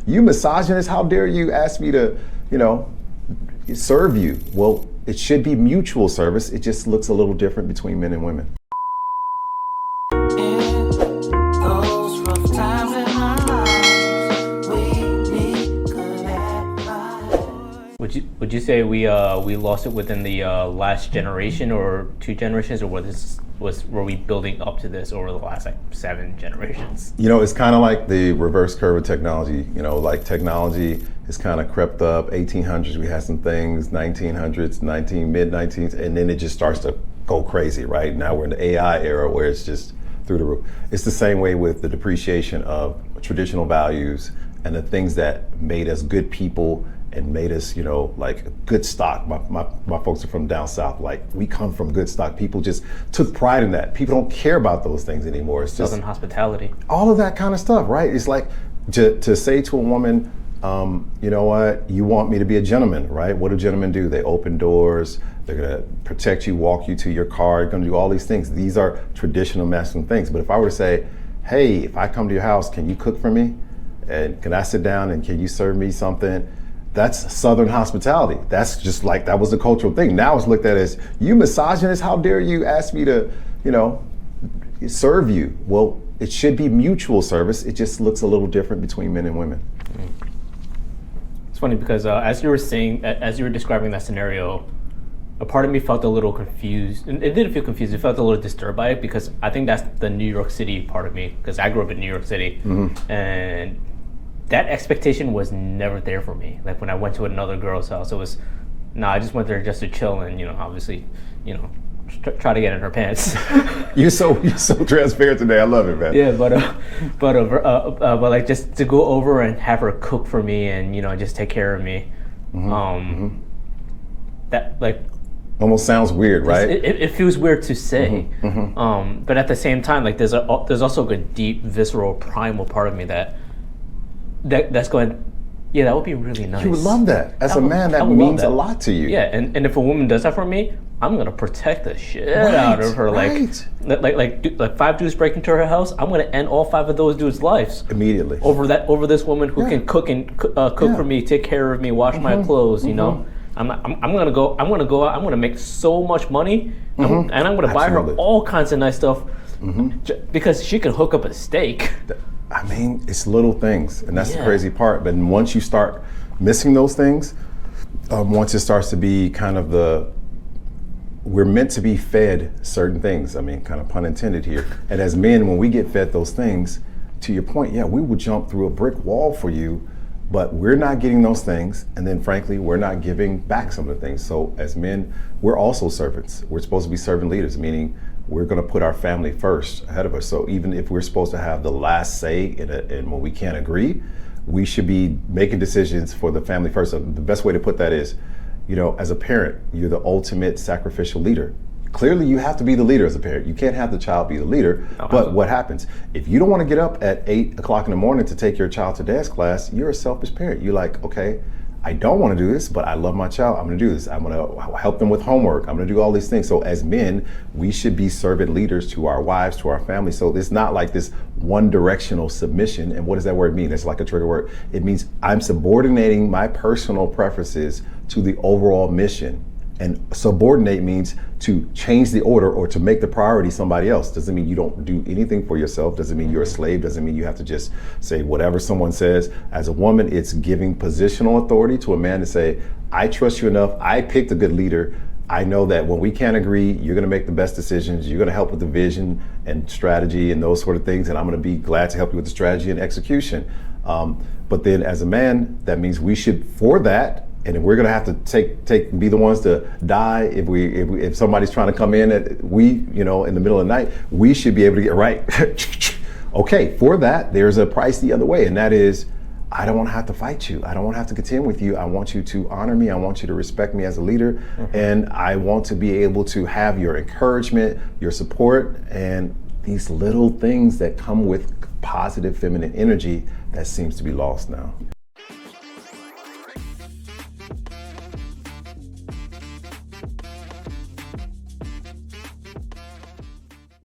you misogynist, how dare you ask me to, serve you? Well, it should be mutual service. It just looks a little different between men and women. Would you say we lost it within the last generation or 2 generations, or were we building up to this over the last 7 generations? It's kind of like the reverse curve of technology. Like technology has kind of crept up. 1800s, we had some things. 1900s, mid-19s, and then it just starts to go crazy. Right now, we're in the AI era where it's just through the roof. It's the same way with the depreciation of traditional values and the things that made us good people and made us, like good stock. My folks are from down south. Like, we come from good stock. People just took pride in that. People don't care about those things anymore. It's just Southern hospitality. All of that kind of stuff, right? It's like to say to a woman, you know what, you want me to be a gentleman, right? What do gentlemen do? They open doors. They're gonna protect you, walk you to your car. They're gonna do all these things. These are traditional masculine things. But if I were to say, hey, if I come to your house, can you cook for me? And can I sit down and can you serve me something? That's Southern hospitality. That's just like, that was the cultural thing. Now it's looked at as, you misogynist, how dare you ask me to, serve you? Well, it should be mutual service. It just looks a little different between men and women. It's funny because as you were describing that scenario, a part of me felt a little confused. And it didn't feel confused. It felt a little disturbed by it because I think that's the New York City part of me, because I grew up in New York City. Mm-hmm. And that expectation was never there for me. Like when I went to another girl's house, it was, I just went there just to chill and, obviously, try to get in her pants. You're so transparent today. I love it, man. Yeah, but like just to go over and have her cook for me and, just take care of me. Mm-hmm. That like almost sounds weird, right? It feels weird to say. Mm-hmm. Mm-hmm. But at the same time, like there's also a deep, visceral, primal part of me that's going, yeah, that would be really nice. You would love that. As a man, that means a lot to you. Yeah, and if a woman does that for me, I'm gonna protect the shit out of her. Right. Like 5 dudes break into her house, I'm gonna end all 5 of those dudes' lives immediately over this woman who can cook and cook for me, take care of me, wash my clothes. I'm gonna go out. I'm gonna make so much money, and I'm gonna buy her all kinds of nice stuff because she can hook up a steak. I mean, it's little things, and that's the crazy part. But once you start missing those things, once it starts to be kind of we're meant to be fed certain things. I mean, kind of pun intended here. And as men, when we get fed those things, to your point, we would jump through a brick wall for you, but we're not getting those things. And then frankly, we're not giving back some of the things. So as men, we're also servants. We're supposed to be servant leaders, meaning we're going to put our family first ahead of us. So even if we're supposed to have the last say and when we can't agree, we should be making decisions for the family first. So the best way to put that is, as a parent, you're the ultimate sacrificial leader. Clearly, you have to be the leader as a parent. You can't have the child be the leader. But what happens? If you don't want to get up at 8 o'clock in the morning to take your child to dance class, you're a selfish parent. You're like, okay, I don't want to do this, but I love my child. I'm going to do this. I'm going to help them with homework. I'm going to do all these things. So as men, we should be servant leaders to our wives, to our family. So it's not like this one directional submission. And what does that word mean? It's like a trigger word. It means I'm subordinating my personal preferences to the overall mission. And subordinate means to change the order or to make the priority somebody else. Doesn't mean you don't do anything for yourself. Doesn't mean you're a slave. Doesn't mean you have to just say whatever someone says. As a woman, it's giving positional authority to a man to say, I trust you enough. I picked a good leader. I know that when we can't agree, you're going to make the best decisions. You're going to help with the vision and strategy and those sort of things. And I'm going to be glad to help you with the strategy and execution. But then as a man, that means we should, for that, and we're going to have to be the ones to die if somebody's trying to come in in the middle of the night, we should be able to get right. Okay, for that, there's a price the other way, and that is, I don't want to have to fight you. I don't want to have to contend with you. I want you to honor me. I want you to respect me as a leader, and I want to be able to have your encouragement, your support, and these little things that come with positive feminine energy that seems to be lost now.